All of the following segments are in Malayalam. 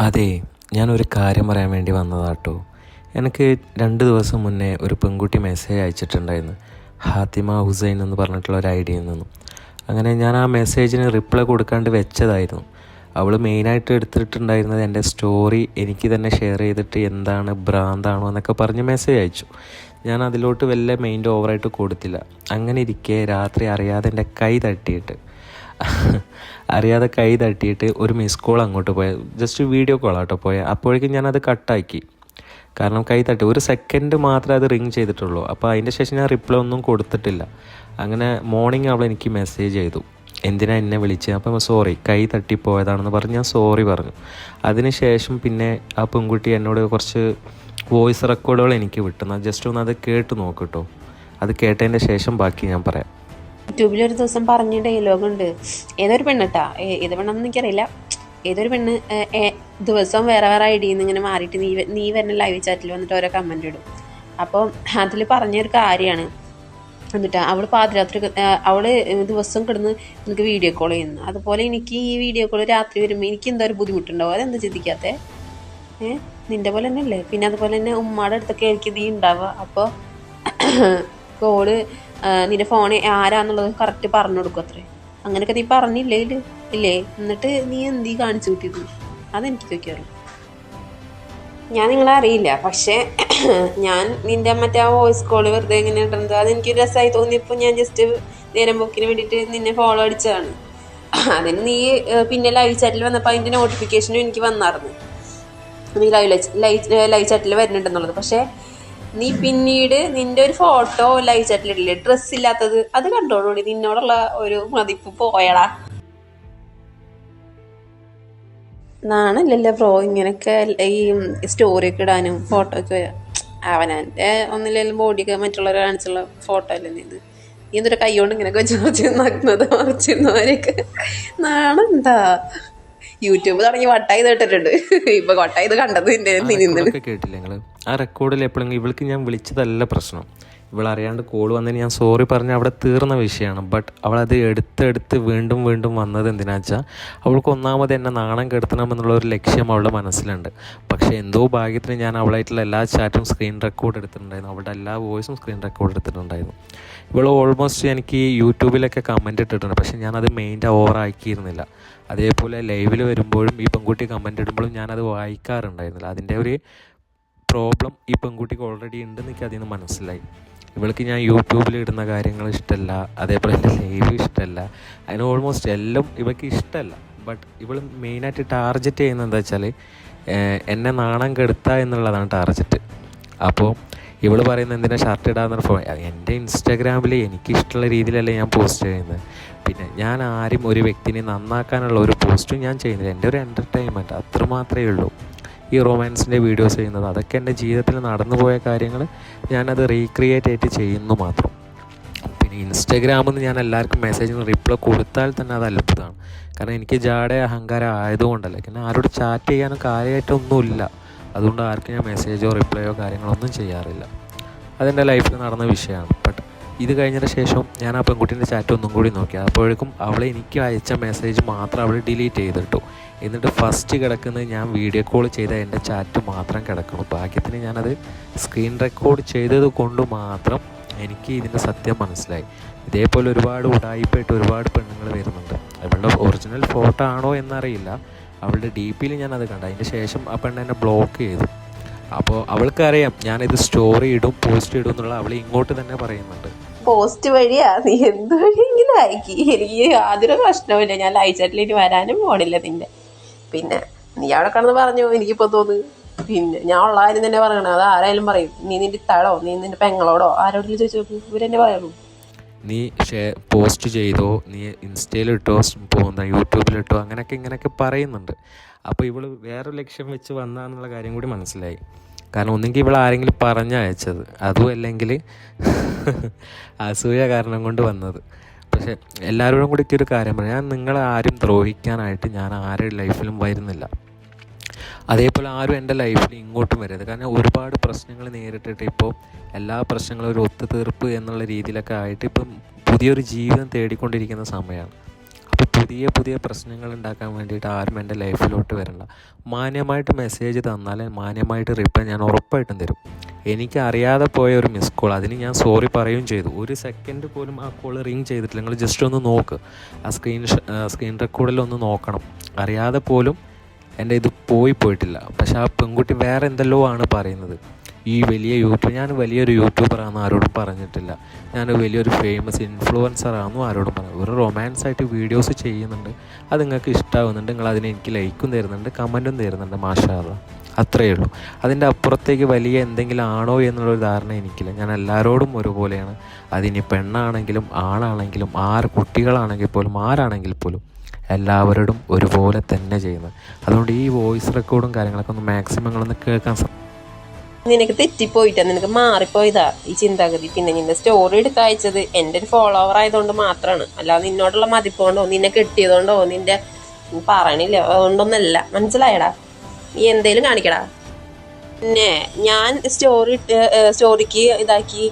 അതെ, ഞാനൊരു കാര്യം പറയാൻ വേണ്ടി വന്നതാട്ടോ. എനിക്ക് 2 ദിവസം മുന്നേ ഒരു പെൺകുട്ടി മെസ്സേജ് അയച്ചിട്ടുണ്ടായിരുന്നു, ഹാത്തിമ ഹുസൈൻ എന്ന് പറഞ്ഞിട്ടുള്ള ഒരു ഐഡിയയിൽ നിന്നും. അങ്ങനെ ഞാൻ ആ മെസ്സേജിന് റിപ്ലൈ കൊടുക്കാണ്ട് വെച്ചതായിരുന്നു. അവൾ മെയിനായിട്ട് എടുത്തിട്ടുണ്ടായിരുന്നത് എൻ്റെ സ്റ്റോറി എനിക്ക് തന്നെ ഷെയർ ചെയ്തിട്ട് എന്താണ് ഭ്രാന്താണോ എന്നൊക്കെ പറഞ്ഞ് മെസ്സേജ് അയച്ചു. ഞാൻ അതിലോട്ട് വല്ല മൈൻഡ് ഓവറായിട്ട് കൊടുത്തില്ല. അങ്ങനെ ഇരിക്കെ രാത്രി അറിയാതെ കൈ തട്ടിയിട്ട് ഒരു മിസ് കോൾ അങ്ങോട്ട് പോയത്. ജസ്റ്റ് വീഡിയോ കോളാട്ടോ പോയത്. അപ്പോഴേക്കും ഞാനത് കട്ടാക്കി. കാരണം കൈ തട്ടി 1 സെക്കൻഡ് മാത്രമേ അത് റിങ് ചെയ്തിട്ടുള്ളൂ. അപ്പോൾ അതിൻ്റെ ശേഷം ഞാൻ റിപ്ലൈ ഒന്നും കൊടുത്തിട്ടില്ല. അങ്ങനെ മോർണിംഗ് അവൾ എനിക്ക് മെസ്സേജ് ചെയ്തു, എന്തിനാ എന്നെ വിളിച്ചത്? അപ്പം സോറി, കൈ തട്ടിപ്പോയതാണെന്ന് പറഞ്ഞ് ഞാൻ സോറി പറഞ്ഞു. അതിനുശേഷം പിന്നെ ആ പെൺകുട്ടി എന്നോട് കുറച്ച് വോയിസ് റെക്കോർഡുകൾ എനിക്ക് വിട്ടുന്നു. ജസ്റ്റ് ഒന്ന് അത് കേട്ട് നോക്കിട്ടോ. അത് കേട്ടതിൻ്റെ ശേഷം ബാക്കി ഞാൻ പറയാം. യൂട്യൂബിൽ ഒരു ദിവസം പറഞ്ഞ ഡയലോഗ് ഉണ്ട്. ഏതൊരു പെണ്ണിട്ടാ, ഏത് പെണ്ണെന്ന് എനിക്കറിയില്ല, ഏതൊരു പെണ്ണ് ദിവസം വേറെ വേറെ ഐഡിയിൽ നിന്ന് ഇങ്ങനെ മാറിയിട്ട് നീ വരുന്ന ലൈവ് ചാറ്റിൽ വന്നിട്ട് ഓരോ കമൻറ്റ് ഇടും. അപ്പോൾ അതിൽ പറഞ്ഞൊരു കാര്യമാണ്, എന്നിട്ട് അവൾ പാതിരാത്രി അവൾ ദിവസം കിടന്ന് എനിക്ക് വീഡിയോ കോൾ ചെയ്യുന്നു. അതുപോലെ എനിക്ക് ഈ വീഡിയോ കോൾ രാത്രി വരുമ്പോൾ എനിക്ക് എന്തോ ഒരു ബുദ്ധിമുട്ടുണ്ടാവും. അതെന്താ ചിന്തിക്കാത്തേ? നിൻ്റെ പോലെ തന്നെ അല്ലേ? പിന്നെ അതുപോലെ തന്നെ ഉമ്മയുടെ അടുത്തൊക്കെ എനിക്ക് നീ ഉണ്ടാവുക. അപ്പോൾ കോള് നിന്റെ ഫോണ് ആരാന്നുള്ളത് കറക്റ്റ് പറഞ്ഞു കൊടുക്കും അത്രേ. അങ്ങനെയൊക്കെ നീ പറഞ്ഞില്ലേ ഇല്ലേ? എന്നിട്ട് നീ എന്തീ കാണിച്ചു കൂട്ടിയത്? അതെനിക്ക് ചോദിക്കാറുള്ളൂ. ഞാൻ നിങ്ങളെ അറിയില്ല, പക്ഷേ ഞാൻ നിന്റെ മറ്റേ ആ വോയിസ് കോള് വെറുതെ ഇങ്ങനെ ഇടുന്നത് അതെനിക്ക് രസമായി തോന്നിയപ്പോൾ ഞാൻ ജസ്റ്റ് നേരം പോക്കിന് വേണ്ടിയിട്ട് നിന്നെ ഫോളോ അടിച്ചതാണ്. അതിന് നീ പിന്നെ ലൈവ് ചാറ്റിൽ വന്നപ്പോൾ അതിൻ്റെ നോട്ടിഫിക്കേഷനും എനിക്ക് വന്നായിരുന്നു, നീ ലൈവ് ചാറ്റിൽ വരുന്നുണ്ടെന്നുള്ളത്. പക്ഷേ നീ പിന്നീട് നിന്റെ ഒരു ഫോട്ടോ ലൈവ് ചാറ്റിലിടില്ലേ, ഡ്രസ്സ് ഇല്ലാത്തത്, അത് കണ്ടോളൂടി. നിന്നോടുള്ള ഒരു മതിപ്പ് പോയടാ. നാണല്ലല്ലോ ബ്രോ ഇങ്ങനെയൊക്കെ ഈ സ്റ്റോറിയൊക്കെ ഇടാനും ഫോട്ടോ ഒക്കെ. അവനെ ഒന്നില്ലെങ്കിലും ബോഡിയൊക്കെ മറ്റുള്ളവരെ കാണിച്ചുള്ള ഫോട്ടോ അല്ലേ ഇത്. നീ എന്തൊരു കൈ കൊണ്ട് ഇങ്ങനെയൊക്കെ വെച്ച് നക്കുന്നത് മറിച്ചിരുന്നവരെയൊക്കെ നാണെന്താ? യൂട്യൂബ് തുടങ്ങി വട്ടായി കേട്ടിട്ടുണ്ട്, ഇപ്പൊ വട്ടായി കണ്ടത് കേട്ടില്ല നിങ്ങള്? ആ റെക്കോർഡിൽ എപ്പോഴെങ്കിലും ഇവൾക്ക് ഞാൻ വിളിച്ചതല്ല പ്രശ്നം. ഇവളറിയാണ്ട് കോൾ വന്നതിന് ഞാൻ സോറി പറഞ്ഞ് അവിടെ തീർന്ന വിഷയമാണ്. ബട്ട് അവളത് എടുത്ത് വീണ്ടും വന്നത് എന്തിനാ വെച്ചാൽ അവൾക്ക് ഒന്നാമത് എന്നെ നാണം കെടുത്തണമെന്നുള്ള ഒരു ലക്ഷ്യം അവളുടെ മനസ്സിലുണ്ട്. പക്ഷേ എന്തോ ഭാഗ്യത്തിന് ഞാൻ അവളായിട്ടുള്ള എല്ലാ ചാറ്റും സ്ക്രീൻ റെക്കോർഡ് എടുത്തിട്ടുണ്ടായിരുന്നു, അവളുടെ എല്ലാ വോയിസും സ്ക്രീൻ റെക്കോർഡ് എടുത്തിട്ടുണ്ടായിരുന്നു. ഇവൾ ഓൾമോസ്റ്റ് എനിക്ക് യൂട്യൂബിലൊക്കെ കമൻറ്റ് ഇട്ടിട്ടുണ്ട്, പക്ഷേ ഞാനത് മെയിൻ്റെ ഓവറാക്കിയിരുന്നില്ല. അതേപോലെ ലൈവിൽ വരുമ്പോഴും ഈ പെൺകുട്ടി കമൻറ്റ് ഇടുമ്പോഴും ഞാനത് വായിക്കാറുണ്ടായിരുന്നില്ല. അതിൻ്റെ ഒരു പ്രോബ്ലം ഈ പെൺകുട്ടിക്ക് ഓൾറെഡി ഉണ്ടെന്ന് എനിക്ക് അതിൽ നിന്ന് മനസ്സിലായി. ഇവൾക്ക് ഞാൻ യൂട്യൂബിൽ ഇടുന്ന കാര്യങ്ങൾ ഇഷ്ടമല്ല, അതേപോലെ എൻ്റെ ലൈവ് ഇഷ്ടമല്ല, അതിന് ഓൾമോസ്റ്റ് എല്ലാം ഇവൾക്ക് ഇഷ്ടമല്ല. ബട്ട് ഇവൾ മെയിനായിട്ട് ടാർഗറ്റ് ചെയ്യുന്നത് എന്താ വെച്ചാൽ എന്നെ നാണം കെടുത്തുക എന്നുള്ളതാണ് ടാർഗറ്റ്. അപ്പോൾ ഇവൾ പറയുന്നത് എന്തിനാ ഷർട്ട് ഇടാന്ന് പറഞ്ഞപ്പോൾ എൻ്റെ ഇൻസ്റ്റാഗ്രാമിൽ എനിക്കിഷ്ടമുള്ള രീതിയിലല്ലേ ഞാൻ പോസ്റ്റ് ചെയ്യുന്നത്. പിന്നെ ഞാൻ ആരും ഒരു വ്യക്തിനെ നന്നാക്കാനുള്ള ഒരു പോസ്റ്റും ഞാൻ ചെയ്യുന്നില്ല. എൻ്റെ ഒരു എൻ്റർടൈൻമെൻറ്റ് അത്ര മാത്രമേ ഉള്ളൂ. ഈ റൊമാൻസിൻ്റെ വീഡിയോസ് ചെയ്യുന്നത് അതൊക്കെ എൻ്റെ ജീവിതത്തിൽ നടന്നു പോയ കാര്യങ്ങൾ ഞാനത് റീക്രിയേറ്റ് ആയിട്ട് ചെയ്യുന്നു മാത്രം. പിന്നെ ഇൻസ്റ്റാഗ്രാമിൽ നിന്ന് ഞാൻ എല്ലാവർക്കും മെസ്സേജിന് റിപ്ലൈ കൊടുത്താൽ തന്നെ അത് അത്ഭുതമാണ്. കാരണം എനിക്ക് ജാടെ അഹങ്കാരം ആയതുകൊണ്ടല്ല, പിന്നെ ആരോട് ചാറ്റ് ചെയ്യാനും കാര്യമായിട്ടൊന്നുമില്ല. അതുകൊണ്ട് ആർക്കും ഞാൻ മെസ്സേജോ റിപ്ലൈയോ കാര്യങ്ങളൊന്നും ചെയ്യാറില്ല. അതെൻ്റെ ലൈഫിൽ നടന്ന വിഷയമാണ്. ബട്ട് ഇത് കഴിഞ്ഞതിന് ശേഷം ഞാൻ ആ പെൺകുട്ടീൻ്റെ ചാറ്റ് ഒന്നും കൂടി നോക്കി. അപ്പോഴേക്കും അവളെ എനിക്ക് അയച്ച മെസ്സേജ് മാത്രം അവൾ ഡിലീറ്റ് ചെയ്തിട്ടു. എന്നിട്ട് ഫസ്റ്റ് കിടക്കുന്നത് ഞാൻ വീഡിയോ കോൾ ചെയ്ത എൻ്റെ ചാറ്റ് മാത്രം കിടക്കണം. ഭാഗ്യത്തിന് ഞാനത് സ്ക്രീൻ റെക്കോർഡ് ചെയ്തത് കൊണ്ട് മാത്രം എനിക്ക് ഇതിൻ്റെ സത്യം മനസ്സിലായി. ഇതേപോലെ ഒരുപാട് ഉടായിപ്പായിട്ട് ഒരുപാട് പെണ്ണുങ്ങൾ വരുന്നുണ്ട്. അവളുടെ ഒറിജിനൽ ഫോട്ടോ ആണോ എന്നറിയില്ല, അവളുടെ ഡി പിയിൽ ഞാനത് കണ്ടു. അതിൻ്റെ ശേഷം ആ പെണ്ണ് എന്നെ ബ്ലോക്ക് ചെയ്തു. അപ്പോൾ അവൾക്കറിയാം ഞാനിത് സ്റ്റോറി ഇടും പോസ്റ്റ് ഇടും എന്നുള്ള അവൾ ഇങ്ങോട്ട് തന്നെ പറയുന്നുണ്ട്. പോസ്റ്റ് വഴിയാ നീ എന്ത് വഴിയെങ്കിലും അയക്കി, എനിക്ക് യാതൊരു പ്രശ്നവുമില്ല. ഞാൻ ലൈവ് ചാറ്റിലേക്ക് വരാനും പോണില്ല നിന്റെ. പിന്നെ നീ അവിടെ കിടന്ന് പറഞ്ഞു എനിക്കിപ്പോൾ തോന്നുന്നു. പിന്നെ ഞാൻ ഉള്ള കാര്യം തന്നെ പറയണേ, അത് ആരായാലും പറയും. നീ നിന്റെ ഇത്താളോ നീ നിന്റെ പെങ്ങളോടോ ആരോടെങ്കിലും ചോദിച്ചു നോക്കും, ഇവരെന്നെ പറയുള്ളൂ. നീ പോസ്റ്റ് ചെയ്തോ, നീ ഇൻസ്റ്റയിലിട്ടോ, യൂട്യൂബിലിട്ടോ, ഇങ്ങനെയൊക്കെ പറയുന്നുണ്ട്. അപ്പോൾ ഇവൾ വേറൊരു ലക്ഷ്യം വെച്ച് വന്നാന്നുള്ള കാര്യം കൂടി മനസ്സിലായി. കാരണം ഒന്നെങ്കിൽ ഇവൾ ആരെങ്കിലും പറഞ്ഞയച്ചത്, അതും അല്ലെങ്കിൽ അസൂയ കാരണം കൊണ്ട് വന്നത്. പക്ഷേ എല്ലാവരോടും കൂടി ഒരു കാര്യം പറയാം, ഞാൻ നിങ്ങളെ ആരും ദ്രോഹിക്കാനായിട്ട് ഞാൻ ആരുടെ ലൈഫിലും വരുന്നില്ല. അതേപോലെ ആരും എൻ്റെ ലൈഫിൽ ഇങ്ങോട്ടും വരരുത്. കാരണം ഒരുപാട് പ്രശ്നങ്ങൾ നേരിട്ടിട്ട് ഇപ്പോൾ എല്ലാ പ്രശ്നങ്ങളും ഒരു ഒത്തുതീർപ്പ് എന്നുള്ള രീതിയിലൊക്കെ ആയിട്ട് ഇപ്പം പുതിയൊരു ജീവിതം തേടിക്കൊണ്ടിരിക്കുന്ന സമയമാണ്. അപ്പോൾ പുതിയ പുതിയ പ്രശ്നങ്ങൾ ഉണ്ടാക്കാൻ വേണ്ടിയിട്ട് ആരും എൻ്റെ ലൈഫിലോട്ട് വരണ്ട. മാന്യമായിട്ട് മെസ്സേജ് തന്നാൽ മാന്യമായിട്ട് റിപ്ലൈ ഞാൻ ഉറപ്പായിട്ടും തരും. എനിക്ക് അറിയാതെ പോയ ഒരു മിസ് കോൾ, അതിന് ഞാൻ സോറി പറയുകയും ചെയ്തു. ഒരു സെക്കൻഡ് പോലും ആ കോൾ റിങ് ചെയ്തിട്ടില്ല. നിങ്ങൾ ജസ്റ്റ് ഒന്ന് നോക്ക്, ആ സ്ക്രീൻ റെക്കോർഡിലൊന്ന് നോക്കണം. അറിയാതെ പോലും എൻ്റെ ഇത് പോയിട്ടില്ല. പക്ഷെ ആ പെൺകുട്ടി വേറെ എന്തെല്ലോ ആണ് പറയുന്നത്. ഈ ഞാൻ വലിയൊരു യൂട്യൂബറാണെന്ന് ആരോടും പറഞ്ഞിട്ടില്ല. ഞാൻ വലിയൊരു ഫേമസ് ഇൻഫ്ലുവൻസറാണെന്നും ആരോടും പറഞ്ഞു. ഒരു റൊമാൻസായിട്ട് വീഡിയോസ് ചെയ്യുന്നുണ്ട്, അത് നിങ്ങൾക്ക് ഇഷ്ടമാവുന്നുണ്ട്, നിങ്ങൾ അതിന് എനിക്ക് ലൈക്കും തരുന്നുണ്ട്, കമൻറ്റും തരുന്നുണ്ട്, മാഷാ അല്ലാഹ്. അത്രയേ ഉള്ളൂ. അതിൻ്റെ അപ്പുറത്തേക്ക് വലിയ എന്തെങ്കിലും ആണോ എന്നുള്ളൊരു ധാരണ എനിക്കില്ല. ഞാൻ എല്ലാവരോടും ഒരുപോലെയാണ്. അതിനി പെണ്ണാണെങ്കിലും ആണാണെങ്കിലും കുട്ടികളാണെങ്കിൽ പോലും ആരാണെങ്കിൽ പോലും എല്ലാവരോടും ഒരുപോലെ തന്നെ ചെയ്യുന്നത്. അതുകൊണ്ട് ഈ വോയിസ് റെക്കോർഡും കാര്യങ്ങളൊക്കെ ഒന്ന് മാക്സിമം നിങ്ങളൊന്ന് കേൾക്കാൻ നിനക്ക് തെറ്റിപ്പോയിട്ടാ, നിനക്ക് മാറിപ്പോയതാ ഈ ചിന്താഗതി. പിന്നെ നിന്റെ സ്റ്റോറി എടുത്ത് അയച്ചത് എൻ്റെ ഒരു ഫോളോവർ ആയതുകൊണ്ട് മാത്രമാണ്, അല്ലാതെ നിന്നോടുള്ള മതിപ്പുകൊണ്ടോ നിന്നെ കെട്ടിയതുകൊണ്ടോ നിന്റെ പറയണില്ല അതുകൊണ്ടൊന്നല്ല. മനസ്സിലായടാ? നീ എന്തേലും കാണിക്കടാ. പിന്നെ ഞാൻ സ്റ്റോറിക്ക് ഇതാക്കി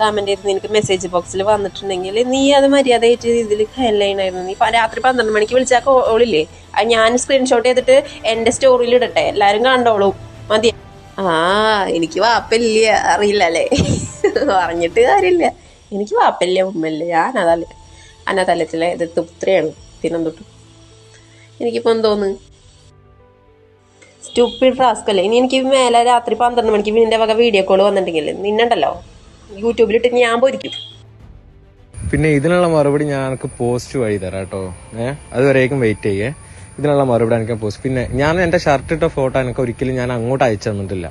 കമന്റ് ചെയ്ത് നിനക്ക് മെസ്സേജ് ബോക്സിൽ വന്നിട്ടുണ്ടെങ്കിൽ നീ അത് മര്യാദയായിട്ട് ഇതിൽ ഹെഡ്ലൈൻ ആയിരുന്നു. നീ രാത്രി 12 മണിക്ക് വിളിച്ചാൽ കോളില്ലേ, അത് ഞാൻ സ്ക്രീൻഷോട്ട് ചെയ്തിട്ട് എൻ്റെ സ്റ്റോറിയിൽ ഇടട്ടെ, എല്ലാവരും കണ്ടോളൂ. മതി. എനിക്ക് വാപ്പല്ല, അറിയില്ല അല്ലേ? പറഞ്ഞിട്ട് കാര്യമില്ല. എനിക്ക് വാപ്പല്ല ഉമ്മല്ല. ഞാൻ അനാഥാലയത്തിലെ പുത്രിയാണ് തിരുവനന്തപുരത്ത്. എനിക്കിപ്പോൾ എന്തോന്ന് സ്റ്റുപ്പിഡ് റാസ്കല്ലേ. ഇനി എനിക്ക് മേലെ രാത്രി 12 മണിക്ക് നിന്റെ വക വീഡിയോ കോൾ വന്നിട്ടുണ്ടെങ്കിൽ നിന്നുണ്ടല്ലോ യൂട്യൂബിലിട്ട് ഞാൻ പോയിരിക്കും. പിന്നെ ഇതിനുള്ള മറുപടി ഞാൻ എനിക്ക് പോസ്റ്റ് വഴി തരാം കേട്ടോ. അതുവരേക്കും വെയിറ്റ് ചെയ്യേ. ഇതിനുള്ള മറുപടി എനിക്ക് പോസ്റ്റ്. പിന്നെ ഞാൻ എൻ്റെ ഷർട്ട് ഇട്ട ഫോട്ടോ എനിക്ക് ഒരിക്കലും ഞാൻ അങ്ങോട്ട് അയച്ചു തന്നിട്ടില്ല.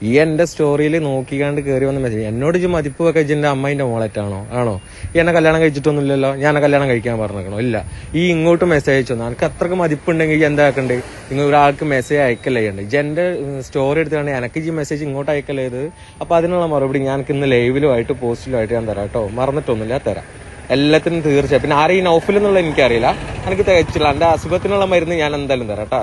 ഈ എൻ്റെ സ്റ്റോറിയിൽ നോക്കിക്കാണ്ട് കയറി വന്ന മെസ്സേജ് എന്നോട് മതിപ്പ് വെക്കുക എൻ്റെ അമ്മേൻ്റെ മോളറ്റാണോ ആണോ? ഈ എന്നെ കല്യാണം കഴിച്ചിട്ടൊന്നുമില്ലല്ലോ, ഞാൻ കല്യാണം കഴിക്കാൻ പറഞ്ഞേക്കണോ? ഇല്ല. ഈ ഇങ്ങോട്ട് മെസ്സേജ് അയച്ചു തന്നു. എനിക്ക് അത്രക്ക് മതിപ്പുണ്ടെങ്കിൽ എന്താക്കണ്ട്, നിങ്ങൾ ഒരാൾക്ക് മെസ്സേജ് അയക്കല്ലേ ചെയ്യണ്ടേ? എൻ്റെ സ്റ്റോറി എടുത്തുകൊണ്ട് എനിക്ക് ഈ മെസ്സേജ് ഇങ്ങോട്ട് അയക്കല്ലേ ചെയ്ത്. അപ്പോൾ അതിനുള്ള മറുപടി ഞാൻ ഇന്ന് ലൈവിലുമായിട്ട് പോസ്റ്റിലുമായിട്ട് ഞാൻ തരാം കേട്ടോ. മറന്നിട്ടൊന്നുമില്ല, തരാം എല്ലാത്തിനും തീർച്ചയായും. പിന്നെ ആരെയും നൗഫിൽ എന്നുള്ള എനിക്കറിയില്ല, എനിക്ക് തികച്ചില്ല. എൻ്റെ അസുഖത്തിനുള്ള മരുന്ന് ഞാൻ എന്തായാലും തരാം കേട്ടോ.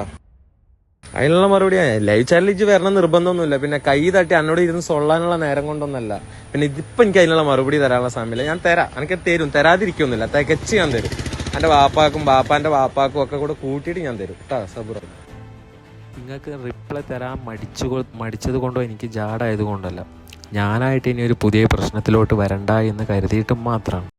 അതിനുള്ള മറുപടി ലൈവ് ചാനലിച്ച് വരണം നിർബന്ധമൊന്നുമില്ല. പിന്നെ കൈ തട്ടി എന്നോട് ഇരുന്ന് സൊള്ളാനുള്ള നേരം കൊണ്ടൊന്നല്ല. പിന്നെ ഇതിപ്പോൾ എനിക്ക് അതിനുള്ള മറുപടി തരാനുള്ള സമയമില്ല. ഞാൻ തരാം, എനിക്ക് തരും, തരാതിരിക്കൊന്നുമില്ല, തികച്ച് ഞാൻ തരും. എൻ്റെ ബാപ്പാൻ്റെ വാപ്പാക്കും ഒക്കെ കൂടെ കൂട്ടിയിട്ട് ഞാൻ തരും കേട്ടോ. സബുറ, നിങ്ങൾക്ക് റിപ്ലൈ തരാൻ മടിച്ചത് കൊണ്ടോ എനിക്ക് ജാടായത് കൊണ്ടല്ല, ഞാനായിട്ട് ഇനി ഒരു പുതിയ പ്രശ്നത്തിലോട്ട് വരണ്ട എന്ന് കരുതിയിട്ടും മാത്രമാണ്.